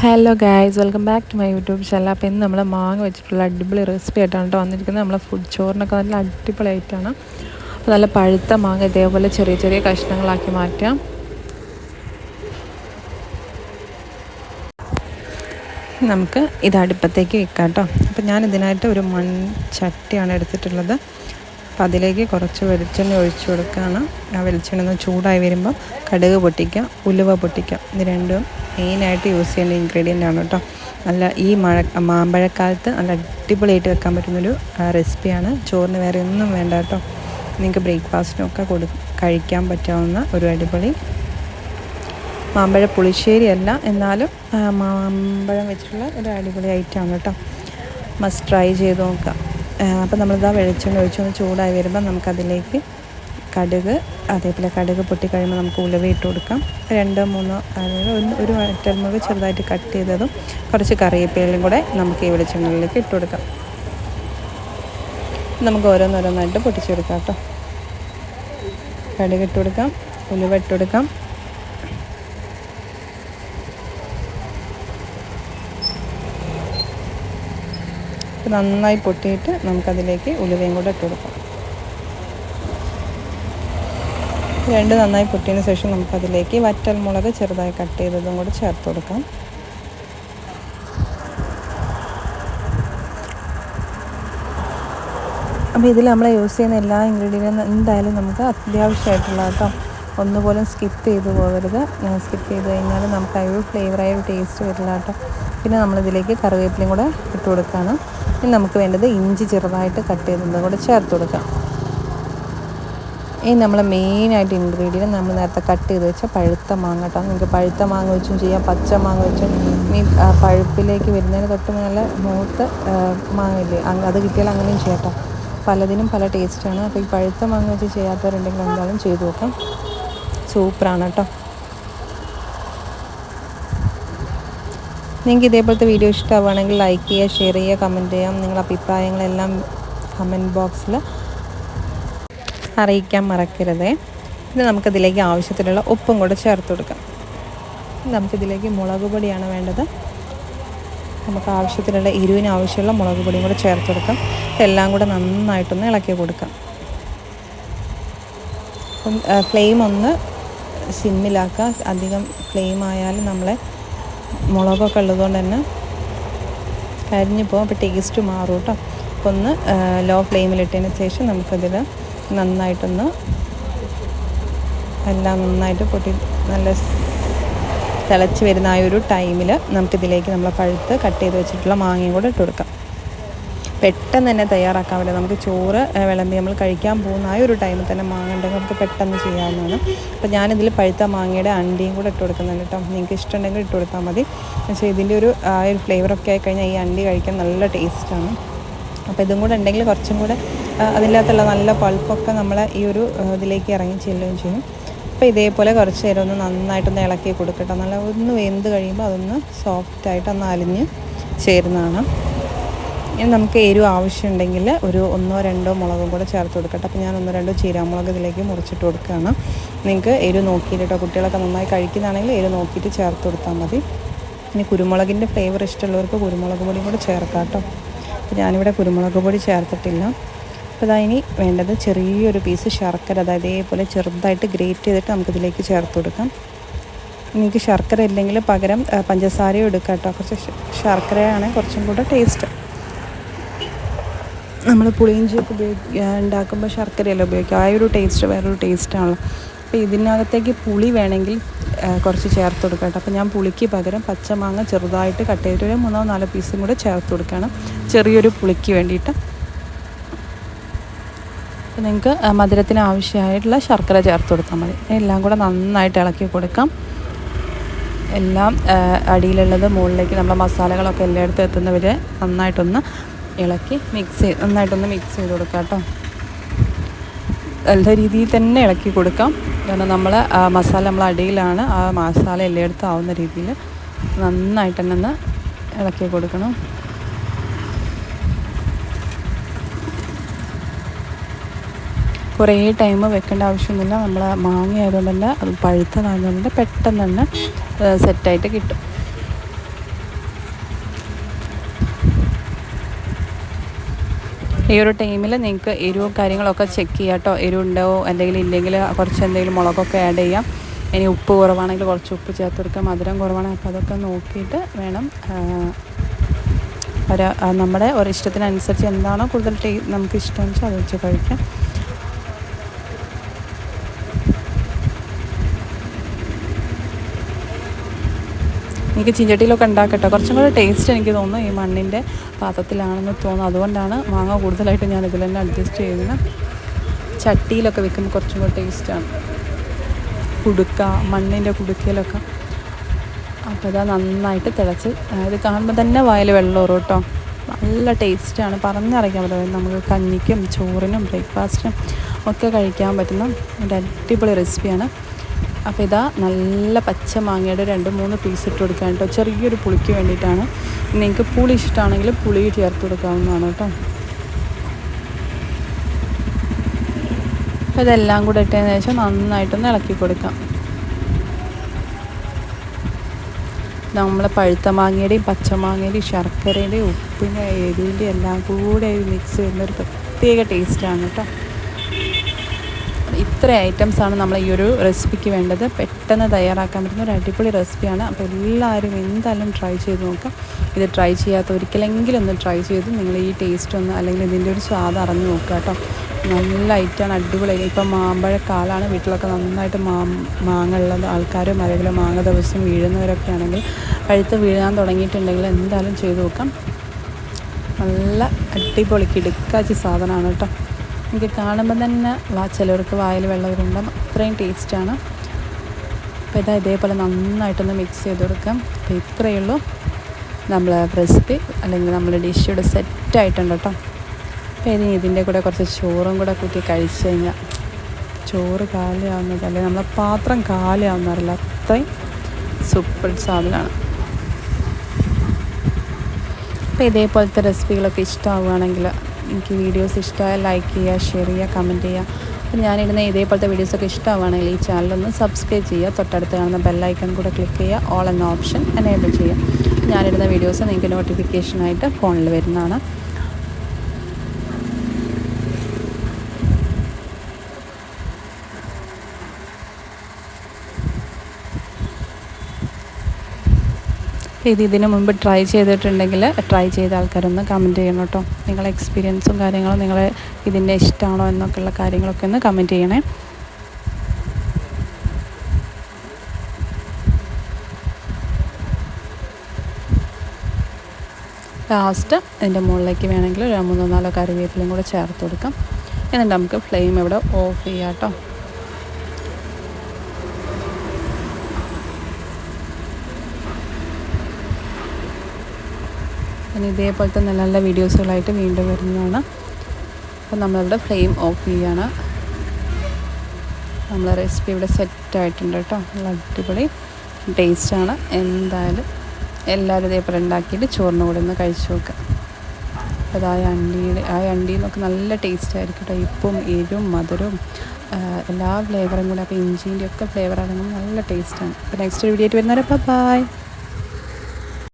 Hello guys, welcome back to my YouTube channel. അപ്പോൾ ഇന്ന് നമ്മൾ മാങ്ങ വെച്ചിട്ടുള്ള അടിപൊളി റെസിപ്പി ആയിട്ടാണ് കേട്ടോ വന്നിരിക്കുന്നത്. നമ്മളെ ഫുഡ് ചോറിനൊക്കെ നല്ല അടിപൊളി ആയിട്ടാണ്. അപ്പോൾ നല്ല പഴുത്ത മാങ്ങ ഇതേപോലെ ചെറിയ ചെറിയ കഷ്ണങ്ങളാക്കി മാറ്റാം. നമുക്ക് ഇത് അടുപ്പത്തേക്ക് വെക്കാം കേട്ടോ. അപ്പോൾ ഞാൻ ഇതിനായിട്ട് ഒരു ചട്ടിയാണ് എടുത്തിട്ടുള്ളത്. അപ്പോൾ അതിലേക്ക് കുറച്ച് വെളിച്ചെണ്ണ ഒഴിച്ചു കൊടുക്കുകയാണ്. ആ വെളിച്ചെണ്ണ ഒന്ന് ചൂടായി വരുമ്പോൾ കടുക് പൊട്ടിക്കുക, ഉലുവ പൊട്ടിക്കുക. ഇത് രണ്ടും മെയിനായിട്ട് യൂസ് ചെയ്യുന്ന ഇൻഗ്രീഡിയൻ്റ് ആണ് കേട്ടോ. നല്ല ഈ മാമ്പഴക്കാലത്ത് നല്ല അടിപൊളിയായിട്ട് വെക്കാൻ പറ്റുന്നൊരു റെസിപ്പിയാണ്. ചോറിന് വേറെ ഒന്നും വേണ്ട കേട്ടോ. നിങ്ങൾക്ക് ബ്രേക്ക്ഫാസ്റ്റിനൊക്കെ കഴിക്കാൻ പറ്റാവുന്ന ഒരു അടിപൊളി മാമ്പഴ പുളിശ്ശേരി അല്ല, എന്നാലും മാമ്പഴം വെച്ചിട്ടുള്ള ഒരു അടിപൊളി ഐറ്റമാണ് കേട്ടോ. മസ്റ്റ് ട്രൈ ചെയ്ത് നോക്കാം. അപ്പോൾ നമ്മളിതാ വെളിച്ചെണ്ണ ഒഴിച്ചൊന്ന് ചൂടായി വരുമ്പോൾ നമുക്കതിലേക്ക് കടുക്, അതേപോലെ കടുക് പൊട്ടിക്കഴിയുമ്പോൾ നമുക്ക് ഉലുവ ഇട്ട് കൊടുക്കാം. 2-3 ഒരു വറ്റൽമുളക് ചെറുതായിട്ട് കട്ട് ചെയ്തതും കുറച്ച് കറിവേപ്പിലയും കൂടെ നമുക്ക് ഈ വെളിച്ചെണ്ണയിലേക്ക് ഇട്ട് കൊടുക്കാം. നമുക്ക് ഓരോന്നോരോന്നായിട്ട് പൊട്ടിച്ചെടുക്കാം കേട്ടോ. കടുക് ഇട്ട് കൊടുക്കാം, ഉലുവ ഇട്ട് കൊടുക്കാം, നന്നായി പൊട്ടിയിട്ട് നമുക്കതിലേക്ക് ഉലുവയും കൂടെ ഇട്ട് കൊടുക്കാം. രണ്ട് നന്നായി പൊട്ടിയതിന് ശേഷം നമുക്കതിലേക്ക് വറ്റൽമുളക് ചെറുതായി കട്ട് ചെയ്തതും കൂടെ ചേർത്ത് കൊടുക്കാം. അപ്പോൾ ഇതിൽ നമ്മൾ യൂസ് ചെയ്യുന്ന എല്ലാ ഇൻഗ്രീഡിയൻറ്റും എന്തായാലും നമുക്ക് അത്യാവശ്യമായിട്ടുള്ള കേട്ടോ. ഒന്നുപോലും സ്കിപ്പ് ചെയ്ത് പോകരുത്. സ്കിപ്പ് ചെയ്ത് കഴിഞ്ഞാൽ നമുക്ക് ആ ഒരു ഫ്ലേവറായ ഒരു ടേസ്റ്റ് വരില്ല കേട്ടോ. പിന്നെ നമ്മളിതിലേക്ക് കറിവേപ്പിലയും കൂടെ ഇട്ട് കൊടുക്കുകയാണ്. ഇനി നമുക്ക് വേണ്ടത് ഇഞ്ചി ചെറുതായിട്ട് കട്ട് ചെയ്തതും കൂടെ ചേർത്ത് കൊടുക്കാം. ഇനി നമ്മൾ മെയിനായിട്ട് ഇൻഗ്രീഡിയൻറ്റ് നമ്മൾ നേരത്തെ കട്ട് ചെയ്ത് വെച്ച പഴുത്ത മാങ്ങ കേട്ടോ. നിങ്ങൾക്ക് പഴുത്ത മാങ്ങ വെച്ചും ചെയ്യാം, പച്ച മാങ്ങ വെച്ചും. ഇനി പഴുപ്പിലേക്ക് വരുന്നതിന് തൊട്ട് നല്ല മൂത്ത് മാങ്ങയില്ലേ, അത് കിട്ടിയാൽ അങ്ങനെയും ചെയ്യാം കേട്ടോ. പലതിനും പല ടേസ്റ്റാണ്. അപ്പോൾ ഈ പഴുത്ത മാങ്ങ വെച്ച് ചെയ്യാത്തവരുണ്ടെങ്കിൽ എന്തായാലും ചെയ്ത് നോക്കാം. സൂപ്പറാണ് കേട്ടോ. നിങ്ങൾക്ക് ഇതേപോലത്തെ വീഡിയോ ഇഷ്ടമാവുകയാണെങ്കിൽ ലൈക്ക് ചെയ്യുക, ഷെയർ ചെയ്യുക, കമൻറ്റ് ചെയ്യാം. നിങ്ങളുടെ അഭിപ്രായങ്ങളെല്ലാം കമൻറ്റ് ബോക്സിൽ അറിയിക്കാൻ മറക്കരുതേ. ഇനി നമുക്കതിലേക്ക് ആവശ്യത്തിനുള്ള ഉപ്പും കൂടെ ചേർത്ത് കൊടുക്കാം. നമുക്കിതിലേക്ക് മുളക് പൊടിയാണ് വേണ്ടത്. നമുക്ക് ആവശ്യത്തിനുള്ള എരിവിന് ആവശ്യമുള്ള മുളക് പൊടിയും കൂടെ ചേർത്ത് കൊടുക്കാം. എല്ലാം കൂടെ നന്നായിട്ടൊന്ന് ഇളക്കി കൊടുക്കാം. ഫ്ലെയിം ഒന്ന് സിമ്മിലാക്കുക. അധികം ഫ്ലെയിം ആയാലും നമ്മളെ മുളകൊക്കെ ഉള്ളതുകൊണ്ട് തന്നെ കരിഞ്ഞു പോകും. അപ്പോൾ ടേസ്റ്റ് മാറും കേട്ടോ. അപ്പോൾ ഒന്ന് ലോ ഫ്ലെയിമിലിട്ടതിന് ശേഷം നമുക്കതിൽ നന്നായിട്ടൊന്ന് എല്ലാം നന്നായിട്ട് പൊട്ടി നല്ല തിളച്ച് വരുന്ന ആ ഒരു ടൈമിൽ നമുക്കിതിലേക്ക് നമ്മൾ പഴുത്ത് കട്ട് ചെയ്ത് വെച്ചിട്ടുള്ള മാങ്ങയും കൂടെ ഇട്ട് കൊടുക്കാം. പെട്ടെന്ന് തന്നെ തയ്യാറാക്കാൻ പറ്റും. നമുക്ക് ചോറ് വിളമ്പി നമ്മൾ കഴിക്കാൻ പോകുന്ന ആ ഒരു ടൈമിൽ തന്നെ മാങ്ങ ഉണ്ടെങ്കിൽ നമുക്ക് പെട്ടെന്ന് ചെയ്യാവുന്നതാണ്. അപ്പോൾ ഞാനിതിൽ പഴുത്ത മാങ്ങയുടെ അണ്ടിയും കൂടെ ഇട്ട് കൊടുക്കുന്നുണ്ട് കേട്ടോ. നിങ്ങൾക്ക് ഇഷ്ടമുണ്ടെങ്കിൽ ഇട്ട് കൊടുത്താൽ മതി. പക്ഷേ ഇതിൻ്റെ ഒരു ഫ്ലേവറൊക്കെ ആയിക്കഴിഞ്ഞാൽ ഈ അണ്ടി കഴിക്കാൻ നല്ല ടേസ്റ്റാണ്. അപ്പോൾ ഇതും കൂടെ ഉണ്ടെങ്കിൽ കുറച്ചും കൂടെ അതിനകത്തുള്ള നല്ല പൾപ്പൊക്കെ നമ്മളെ ഈ ഒരു ഇതിലേക്ക് ഇറങ്ങി ചെല്ലുകയും ചെയ്യും. അപ്പോൾ ഇതേപോലെ കുറച്ച് നേരം ഒന്ന് നന്നായിട്ടൊന്ന് ഇളക്കി കൊടുക്കട്ടെ. നല്ല ഒന്ന് വെന്ത് കഴിയുമ്പോൾ അതൊന്ന് സോഫ്റ്റായിട്ട് ഒന്ന് അലിഞ്ഞ് ചേരുന്നതാണ്. ഇനി നമുക്ക് എരിവ് ആവശ്യമുണ്ടെങ്കിൽ ഒരു 1-2 മുളകും കൂടെ ചേർത്ത് കൊടുക്കട്ടെ. അപ്പോൾ ഞാൻ 1-2 ചീരാമുളക് ഇതിലേക്ക് മുറിച്ചിട്ട് കൊടുക്കുകയാണ്. നിങ്ങൾക്ക് എരിവ് നോക്കിയിട്ട് കേട്ടോ, കുട്ടികളൊക്കെ നന്നായി കഴിക്കുന്നതാണെങ്കിൽ എരിവ് നോക്കിയിട്ട് ചേർത്ത് കൊടുത്താൽ മതി. ഇനി കുരുമുളകിൻ്റെ ഫ്ലേവർ ഇഷ്ടമുള്ളവർക്ക് കുരുമുളക് പൊടിയും കൂടെ ചേർക്കാം കേട്ടോ. അപ്പോൾ ഞാനിവിടെ കുരുമുളക് പൊടി ചേർത്തിട്ടില്ല. അപ്പോൾ അതാ ഇനി വേണ്ടത് ചെറിയൊരു പീസ് ശർക്കര, അതായത് ഇതേപോലെ ചെറുതായിട്ട് ഗ്രേറ്റ് ചെയ്തിട്ട് നമുക്കിതിലേക്ക് ചേർത്ത് കൊടുക്കാം. നിങ്ങൾക്ക് ശർക്കര ഇല്ലെങ്കിൽ പകരം പഞ്ചസാരയും എടുക്കാം കേട്ടോ. കുറച്ച് ശർക്കരയാണ് കുറച്ചും കൂടെ ടേസ്റ്റ്. നമ്മൾ പുളിയിഞ്ചിയൊക്കെ ഉണ്ടാക്കുമ്പോൾ ശർക്കരയല്ല ഉപയോഗിക്കുക. ആ ഒരു ടേസ്റ്റ് വേറൊരു ടേസ്റ്റാണല്ലോ. അപ്പോൾ ഇതിനകത്തേക്ക് പുളി വേണമെങ്കിൽ കുറച്ച് ചേർത്ത് കൊടുക്കാം കേട്ടോ. അപ്പോൾ ഞാൻ പുളിക്ക് പകരം പച്ചമാങ്ങ ചെറുതായിട്ട് കട്ട് ചെയ്തിട്ട് ഒരു 3-4 പീസും കൂടെ ചേർത്ത് കൊടുക്കുകയാണ്, ചെറിയൊരു പുളിക്ക് വേണ്ടിയിട്ട്. അപ്പോൾ നിങ്ങൾക്ക് മധുരത്തിന് ആവശ്യമായിട്ടുള്ള ശർക്കര ചേർത്ത് കൊടുത്താൽ മതി. എല്ലാം കൂടെ നന്നായിട്ട് ഇളക്കി കൊടുക്കാം. എല്ലാം അടിയിലുള്ളത് മുകളിലേക്ക് നമ്മൾ മസാലകളൊക്കെ എല്ലായിടത്തും എത്തുന്നവരെ നന്നായിട്ടൊന്ന് ഇളക്കി നന്നായിട്ടൊന്ന് മിക്സ് ചെയ്ത് കൊടുക്കാം കേട്ടോ. നല്ല രീതിയിൽ തന്നെ ഇളക്കി കൊടുക്കാം. കാരണം നമ്മൾ മസാല നമ്മൾ അടിയിലാണ്, ആ മസാല എല്ലായിടത്തും ആവുന്ന രീതിയിൽ നന്നായിട്ട് തന്നെ ഒന്ന് ഇളക്കി കൊടുക്കണം. കുറേ ടൈം വെക്കേണ്ട ആവശ്യമൊന്നുമില്ല. നമ്മൾ മാങ്ങ ആയതുകൊണ്ട് തന്നെ അത് പഴുത്തതായതുകൊണ്ട് പെട്ടെന്ന് തന്നെ സെറ്റായിട്ട് കിട്ടും. ഈ ഒരു ടൈമിൽ നിങ്ങൾക്ക് എരിവും കാര്യങ്ങളൊക്കെ ചെക്ക് ചെയ്യാം കേട്ടോ. എരിവുണ്ടോ എന്തെങ്കിലും ഇല്ലെങ്കിൽ കുറച്ച് എന്തെങ്കിലും മുളകൊക്കെ ആഡ് ചെയ്യാം. ഇനി ഉപ്പ് കുറവാണെങ്കിൽ കുറച്ച് ഉപ്പ് ചേർത്ത് കൊടുക്കാം. മധുരം കുറവാണെങ്കിൽ അപ്പോൾ അതൊക്കെ നോക്കിയിട്ട് വേണം നമ്മുടെ ഒരിഷ്ടത്തിനനുസരിച്ച് എന്താണോ കൂടുതൽ നമുക്ക് ഇഷ്ടമെന്ന് വെച്ചാൽ അത് വെച്ച് കഴിക്കാം. എനിക്ക് ചീഞ്ചട്ടിയിലൊക്കെ ഉണ്ടാക്കട്ടെ കുറച്ചും കൂടെ ടേസ്റ്റ് എനിക്ക് തോന്നുന്നു ഈ മണ്ണിൻ്റെ പാത്രത്തിലാണെന്ന് തോന്നുന്നു. അതുകൊണ്ടാണ് മാങ്ങ കൂടുതലായിട്ട് ഞാൻ ഇതിൽ തന്നെ അഡ്ജസ്റ്റ് ചെയ്യുന്നത്. ചട്ടിയിലൊക്കെ വെക്കുമ്പോൾ കുറച്ചും കൂടെ ടേസ്റ്റാണ്. കുടുക്ക മണ്ണിൻ്റെ കുടുക്കയിലൊക്കെ. അപ്പോൾ ഇതാ നന്നായിട്ട് തിളച്ച് ഇത് കാണുമ്പോൾ തന്നെ വായിൽ വെള്ളം ഊറും കേട്ടോ. നല്ല ടേസ്റ്റാണ്, പറഞ്ഞറിയിക്കാൻ പറ്റുന്നത്. നമുക്ക് കഞ്ഞിക്കും ചോറിനും ബ്രേക്ക്ഫാസ്റ്റിനും ഒക്കെ കഴിക്കാൻ പറ്റുന്ന ഒരു അടിപൊളി റെസിപ്പിയാണ്. അപ്പോൾ ഇതാ നല്ല പച്ച മാങ്ങയുടെ 2-3 പീസ് ഇട്ട് കൊടുക്കാൻ കേട്ടോ. ചെറിയൊരു പുളിക്ക് വേണ്ടിയിട്ടാണ്. നിങ്ങൾക്ക് പുളി ഇഷ്ടമാണെങ്കിൽ പുളി ചേർത്ത് കൊടുക്കാവുന്നതാണ് കേട്ടോ. അപ്പോൾ ഇതെല്ലാം കൂടെ ഇട്ടതിന് ശേഷം നന്നായിട്ടൊന്ന് ഇളക്കി കൊടുക്കാം. നമ്മൾ പഴുത്ത മാങ്ങയുടെയും പച്ചമാങ്ങയുടെയും ശർക്കരയുടെയും ഉപ്പിൻ്റെ എരിവിൻ്റെ എല്ലാം കൂടെ മിക്സ് ചെയ്യുന്നൊരു പ്രത്യേക ടേസ്റ്റാണ് കേട്ടോ. ഇത്ര ഐറ്റംസാണ് നമ്മൾ ഈ ഒരു റെസിപ്പിക്ക് വേണ്ടത്. പെട്ടെന്ന് തയ്യാറാക്കാൻ പറ്റുന്ന ഒരു അടിപൊളി റെസിപ്പിയാണ്. അപ്പോൾ എല്ലാവരും എന്തായാലും ട്രൈ ചെയ്ത് നോക്കാം. ഇത് ട്രൈ ചെയ്യാത്ത ഒരിക്കലെങ്കിലും ഒന്ന് ട്രൈ ചെയ്ത് നിങ്ങൾ ഈ ടേസ്റ്റ് ഒന്ന് അല്ലെങ്കിൽ ഇതിൻ്റെ ഒരു സ്വാദ് അറിഞ്ഞ് നോക്കുക കേട്ടോ. നല്ല ഐറ്റമാണ്, അടിപൊളി. ഇപ്പം മാമ്പഴക്കാലാണ്, വീട്ടിലൊക്കെ നന്നായിട്ട് മാങ്ങ ഉള്ളത് ആൾക്കാരും അല്ലെങ്കിൽ മാങ്ങ ദിവസം വീഴുന്നവരൊക്കെ ആണെങ്കിൽ പഴുത്ത് വീഴാൻ തുടങ്ങിയിട്ടുണ്ടെങ്കിൽ എന്തായാലും ചെയ്ത് നോക്കാം. നല്ല അടിപൊളി കിടുക്കാച്ചി സാധനമാണ് കേട്ടോ. എനിക്ക് കാണുമ്പോൾ തന്നെ ചിലവർക്ക് വായിൽ വെള്ളം വരുന്നുണ്ടാകും, അത്രയും ടേസ്റ്റാണ്. അപ്പോൾ ഇതേപോലെ നന്നായിട്ടൊന്ന് മിക്സ് ചെയ്ത് കൊടുക്കാം. അപ്പോൾ ഇത്രയേ ഉള്ളൂ നമ്മൾ റെസിപ്പി അല്ലെങ്കിൽ നമ്മുടെ ഡിഷ് ഇവിടെ സെറ്റായിട്ടുണ്ട് കേട്ടോ. അപ്പോൾ ഇനി ഇതിൻ്റെ കൂടെ കുറച്ച് ചോറും കൂടെ കൂട്ടി കഴിച്ച് കഴിഞ്ഞാൽ ചോറ് കാലിയാവുന്നത് അല്ലെങ്കിൽ നമ്മളെ പാത്രം കാലിയാവുന്നറിയില്ല, അത്രയും സൂപ്പർ സാധനമാണ്. അപ്പോൾ ഇതേപോലത്തെ റെസിപ്പികളൊക്കെ ഇഷ്ടമാവുകയാണെങ്കിൽ എനിക്ക് വീഡിയോസ് ഇഷ്ടമായ ലൈക്ക് ചെയ്യുക, ഷെയർ ചെയ്യുക, കമൻറ്റ് ചെയ്യുക. അപ്പോൾ ഞാനിടുന്ന ഇതേപോലത്തെ വീഡിയോസൊക്കെ ഇഷ്ടമാവുകയാണെങ്കിൽ ഈ ചാനലൊന്ന് സബ്സ്ക്രൈബ് ചെയ്യുക. തൊട്ടടുത്ത് കാണുന്ന ബെല്ലൈക്കൺ കൂടെ ക്ലിക്ക് ചെയ്യുക. ഓൾ എന്ന ഓപ്ഷൻ എനേബിൾ ചെയ്യുക. ഞാനിടുന്ന വീഡിയോസ് നിങ്ങൾക്ക് നോട്ടിഫിക്കേഷനായിട്ട് ഫോണിൽ വരുന്നതാണ്. ഇതിന് മുമ്പ് ട്രൈ ചെയ്തിട്ടുണ്ടെങ്കിൽ ട്രൈ ചെയ്ത ആൾക്കാരൊന്ന് കമൻറ്റ് ചെയ്യണം കേട്ടോ. നിങ്ങളെ എക്സ്പീരിയൻസും കാര്യങ്ങളും നിങ്ങളെ ഇതിൻ്റെ ഇഷ്ടമാണോ എന്നൊക്കെയുള്ള കാര്യങ്ങളൊക്കെ ഒന്ന് കമൻറ്റ് ചെയ്യണേ. ലാസ്റ്റ് ഇതിൻ്റെ മുകളിലേക്ക് വേണമെങ്കിൽ 3-4 കറിവേപ്പിലയും കൂടെ ചേർത്ത് കൊടുക്കാം. എന്നിട്ട് നമുക്ക് ഫ്ലെയിം ഇവിടെ ഓഫ് ചെയ്യാം കേട്ടോ. ഇനി ഇതേപോലത്തെ നല്ല നല്ല വീഡിയോസുകളായിട്ട് വീണ്ടും വരുന്നതാണ്. അപ്പോൾ നമ്മളിവിടെ ഫ്ലെയിം ഓഫ് ചെയ്യുകയാണ്. നമ്മളെ റെസിപ്പി ഇവിടെ സെറ്റായിട്ടുണ്ട് കേട്ടോ. നല്ല അടിപൊളി ടേസ്റ്റാണ്. എന്തായാലും എല്ലാവരും ഇതേപോലെ ഉണ്ടാക്കിയിട്ട് ചോറിന് കൂടെ ഒന്ന് കഴിച്ച് നോക്കുക. അപ്പോൾ ആ അണ്ടിയിൽ നിന്നൊക്കെ നല്ല ടേസ്റ്റ് ആയിരിക്കും കേട്ടോ. ഉപ്പും എരിവും മധുരവും എല്ലാ ഫ്ലേവറും കൂടെ. അപ്പോൾ ഇഞ്ചിൻ്റെ ഒക്കെ ഫ്ലേവർ ആണെങ്കിൽ നല്ല ടേസ്റ്റാണ്. അപ്പോൾ നെക്സ്റ്റ് വീഡിയോ ആയിട്ട് വരുന്നവരെ ബൈ.